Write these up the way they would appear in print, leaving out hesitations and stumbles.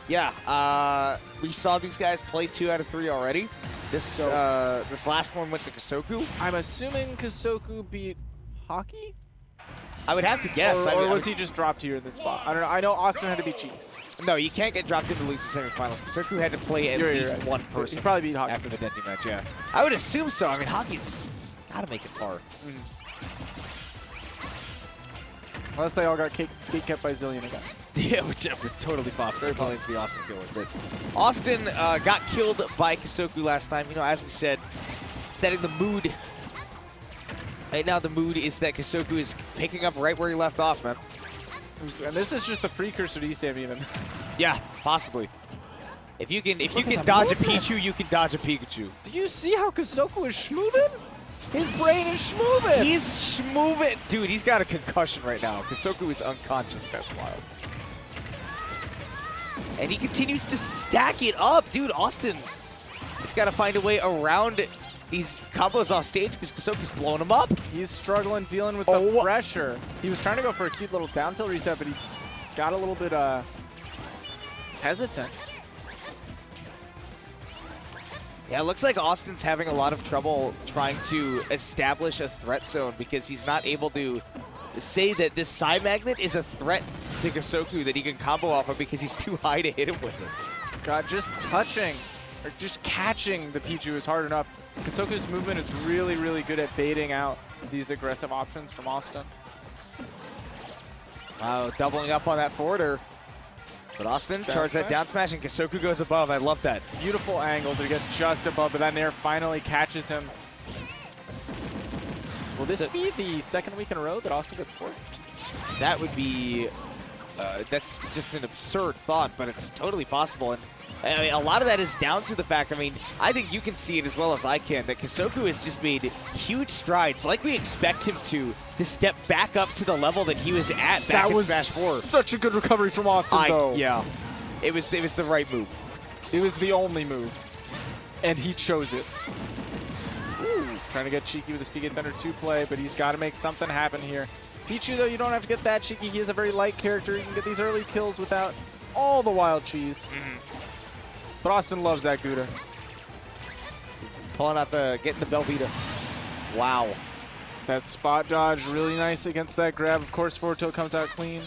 Yeah, we saw these guys play 2 out of 3 already. This this last one went to Kosoku. I'm assuming Kosoku beat Hockey? I would have to guess. Or was he just dropped here in this spot? I don't know. I know Awestin had to beat Cheeks. No, you can't get dropped in to lose the semifinals. Kosoku had to play at least right. one person. He probably beat Hockey. After the Denti match, yeah. I would assume so. I mean, Hockey's got to make it far. Unless they all got gate kept by Zillion again. Yeah, which is totally possible. It's the Awestin killer. But Awestin got killed by Kosoku last time. You know, as we said, setting the mood. Right now, the mood is that Kosoku is picking up right where he left off, man. And this is just the precursor to ESAM even. Yeah, possibly. If you can dodge a Pichu, you can dodge a Pikachu. Did you see how Kosoku is schmoving? His brain is schmoving. He's schmoving. Dude, he's got a concussion right now. Kosoku is unconscious. That's wild. And he continues to stack it up. Dude, Awestin has got to find a way around these combos off stage because Kosoku's blowing him up. He's struggling dealing with the pressure. He was trying to go for a cute little down tilt reset, but he got a little bit hesitant. Yeah, it looks like Austin's having a lot of trouble trying to establish a threat zone because he's not able to say that this side magnet is a threat to Kosoku that he can combo off of because he's too high to hit him with it. God, just touching or just catching the Pichu is hard enough. Kosoku's movement is really, really good at baiting out these aggressive options from Awestin. Wow, doubling up on that forwarder. But Awestin charged that down smash, and Kosoku goes above. I love that. Beautiful angle to get just above, but that nair finally catches him. Will this be the second week in a row that Awestin gets fourth? That would be, that's just an absurd thought, but it's totally possible. And I mean, a lot of that is down to the fact, I mean, I think you can see it as well as I can, that Kosoku has just made huge strides, like we expect him to step back up to the level that he was at back in Smash 4. Such a good recovery from Awestin, though. Yeah, it was the right move. It was the only move, and he chose it. Ooh, trying to get cheeky with his PK Thunder 2 play, but he's got to make something happen here. Pichu, though, you don't have to get that cheeky. He is a very light character. You can get these early kills without all the wild cheese. But Awestin loves that Gouda. Pulling out getting the Belvita. Wow. That spot dodge, really nice against that grab. Of course, forward tilt comes out clean.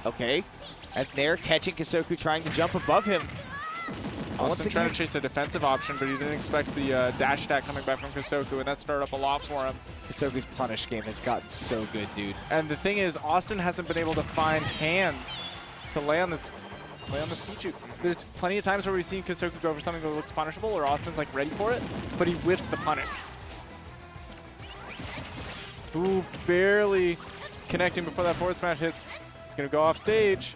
Okay. And there, catching Kosoku, trying to jump above him. Awestin trying to chase a defensive option, but he didn't expect the dash attack coming back from Kosoku, and that started up a lot for him. Kosoku's punish game has gotten so good, dude. And the thing is, Awestin hasn't been able to find hands to lay on this Pichu. There's plenty of times where we've seen Kosoku go for something that looks punishable, or Austin's like ready for it, but he whiffs the punish. Ooh, barely connecting before that forward smash hits. He's gonna go off stage.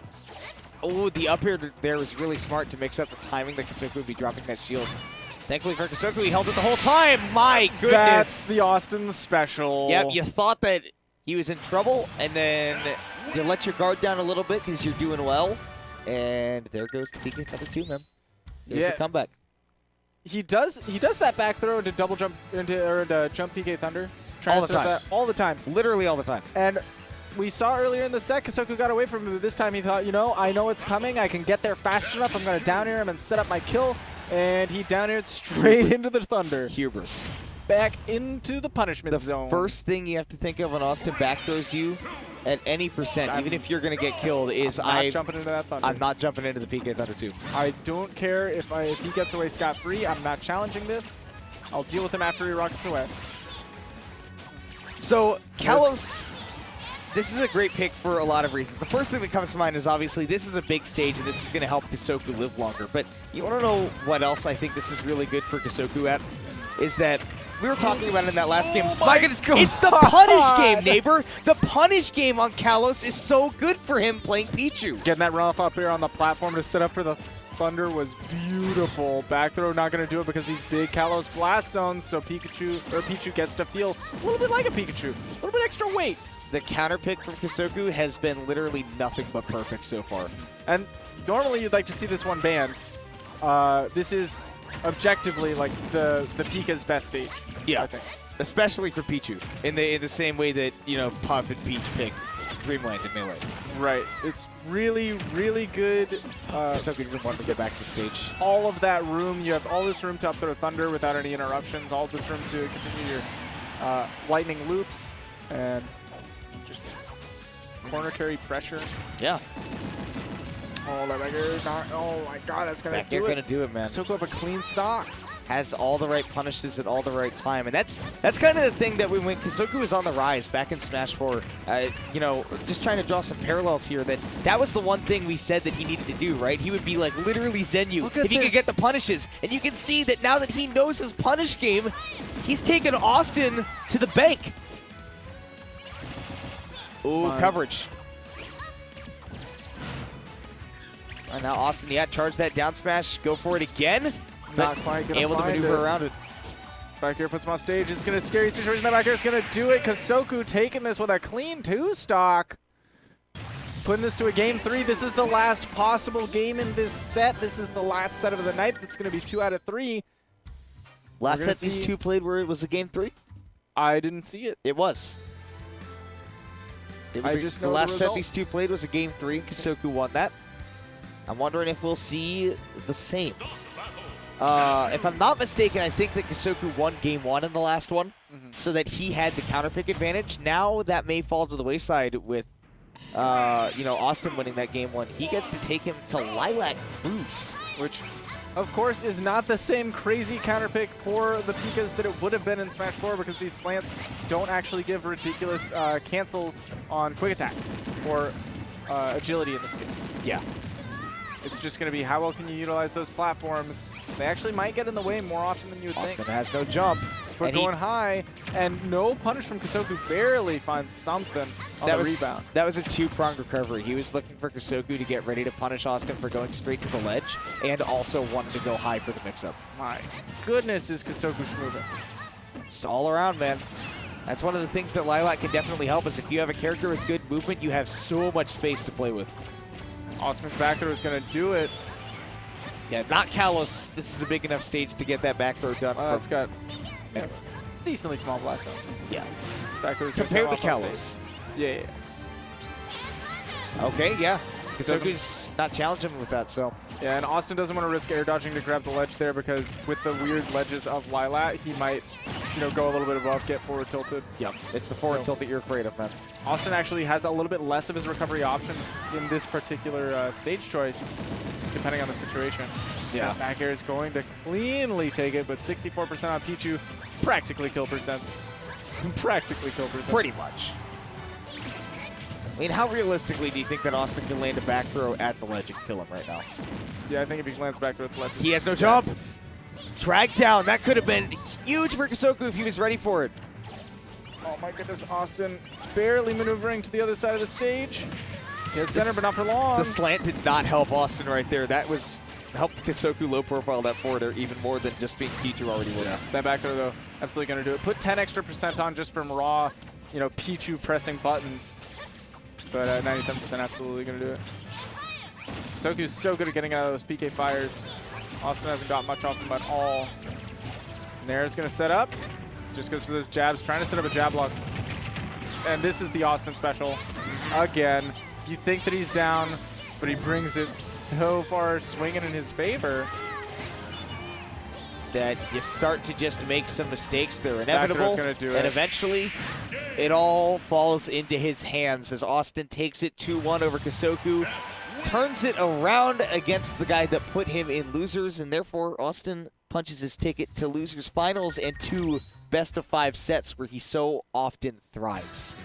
Oh, the up air there was really smart to mix up the timing that Kosoku would be dropping that shield. Thankfully for Kosoku, he held it the whole time. My goodness. That's the Awestin special. Yep, you thought that he was in trouble, and then you let your guard down a little bit because you're doing well. And there goes the PK Thunder 2, man. There's the comeback. He does that back throw into double jump into jump PK Thunder. All the time. That all the time. Literally all the time. And we saw earlier in the set, Kosoku got away from him, but this time he thought, you know, I know it's coming. I can get there fast enough. I'm going to down air him and set up my kill. And he down aired straight into the Thunder. Hubris. Back into the punishment zone. The first thing you have to think of when Awestin back throws you at any percent, even if you're going to get killed, is I'm not jumping into that Thunder. I'm not jumping into the PK Thunder 2. I don't care if he gets away scot-free. I'm not challenging this. I'll deal with him after he rockets away. So, Kalos, this is a great pick for a lot of reasons. The first thing that comes to mind is obviously this is a big stage and this is going to help Kosoku live longer. But you want to know what else I think this is really good for Kosoku at? Is that we were talking about it in that last game. My goodness, it's the punish game, neighbor. The punish game on Kalos is so good for him playing Pichu. Getting that runoff up here on the platform to set up for the Thunder was beautiful. Back throw not going to do it because these big Kalos blast zones, so Pichu gets to feel a little bit like a Pikachu. A little bit extra weight. The counter pick from Kosoku has been literally nothing but perfect so far. And normally you'd like to see this one banned. This is objectively like the Pika's best stage. Yeah, I think. Especially for Pichu, in the same way that, you know, Puff and Peach pick Dreamland in Melee. Right. It's really, really good. Kosoku didn't want to get back to the stage. All of that room. You have all this room to up throw Thunder without any interruptions. All this room to continue your lightning loops and just corner carry pressure. Yeah. Oh, that back air is not. Oh my God, that's gonna Back do air it. gonna do it, man. Kosoku up a clean stock. Has all the right punishes at all the right time, and that's kind of the thing that when Kosoku was on the rise back in Smash 4, you know, just trying to draw some parallels here. That was the one thing we said that he needed to do, right? He would be like literally Zen you if he could get the punishes, and you can see that now that he knows his punish game, he's taken Awestin to the bank. Ooh, coverage. And now Awestin, yeah, charge that down smash, go for it again. Not quite gonna able to find maneuver it. around it. Back air puts him on stage. It's gonna scary situation. That back air is gonna do it. Kosoku taking this with a clean 2-stock. Putting this to a game 3. This is the last possible game in this set. This is the last set of the night. That's gonna be 2 out of 3. Last set these two played where it was a game 3? I didn't see it. It was. It was I just the know last the set result. these two played was a game 3. Kosoku won that. I'm wondering if we'll see the same. If I'm not mistaken, I think that Kosoku won game 1 in the last one, so that he had the counter pick advantage. Now that may fall to the wayside with, you know, Awestin winning that game 1. He gets to take him to Lilac Boots, Which, of course, is not the same crazy counter pick for the Pikas that it would have been in Smash 4 because these slants don't actually give ridiculous cancels on quick attack or agility in this case. Yeah. It's just going to be how well can you utilize those platforms. They actually might get in the way more often than you would think. Awestin has no jump. But and going high, and no punish from Kosoku, barely finds something on the rebound. That was a two-pronged recovery. He was looking for Kosoku to get ready to punish Awestin for going straight to the ledge, and also wanted to go high for the mix-up. My goodness, is Kosoku schmoving. It's all around, man. That's one of the things that Lilac can definitely help us. If you have a character with good movement, you have so much space to play with. Awestin's back throw is going to do it. Yeah, not Kalos. This is a big enough stage to get that back throw done. It's got decently small blast zones. Yeah. Back throw is Compared to gonna Kalos. Yeah. Okay, yeah. Kosoku's not challenging with that, so. Yeah, and Awestin doesn't want to risk air dodging to grab the ledge there because with the weird ledges of Lilac, he might, you know, go a little bit above, get forward tilted. Yep. It's the forward tilt that you're afraid of, man. Awestin actually has a little bit less of his recovery options in this particular stage choice, depending on the situation. Yeah. Back air is going to cleanly take it, but 64% on Pichu, practically kill percents. Practically kill percents. Pretty much. I mean, how realistically do you think that Awestin can land a back throw at the ledge and kill him right now? Yeah, I think if he lands back throw at the ledge. He has no jump. Drag down. That could have been huge for Kosoku if he was ready for it. Oh my goodness, Awestin barely maneuvering to the other side of the stage. He has center, but not for long. The slant did not help Awestin right there. That was helped Kosoku low profile that forward air even more than just being Pichu already would have. That back throw, though, absolutely going to do it. Put 10 extra percent on just from raw, you know, Pichu pressing buttons. But 97% absolutely going to do it. Kosoku's so good at getting out of those PK fires. Awestin hasn't got much off him at all. Nair's going to set up. Just goes for those jabs, trying to set up a jab lock. And this is the Awestin special. Again, you think that he's down, but he brings it so far swinging in his favor. That You start to just make some mistakes. They're inevitable. Gonna do and it. eventually, it all falls into his hands as Awestin takes it 2-1 over Kosoku. Turns it around against the guy that put him in losers, and therefore Awestin punches his ticket to losers finals and 2 best-of-5 sets where he so often thrives.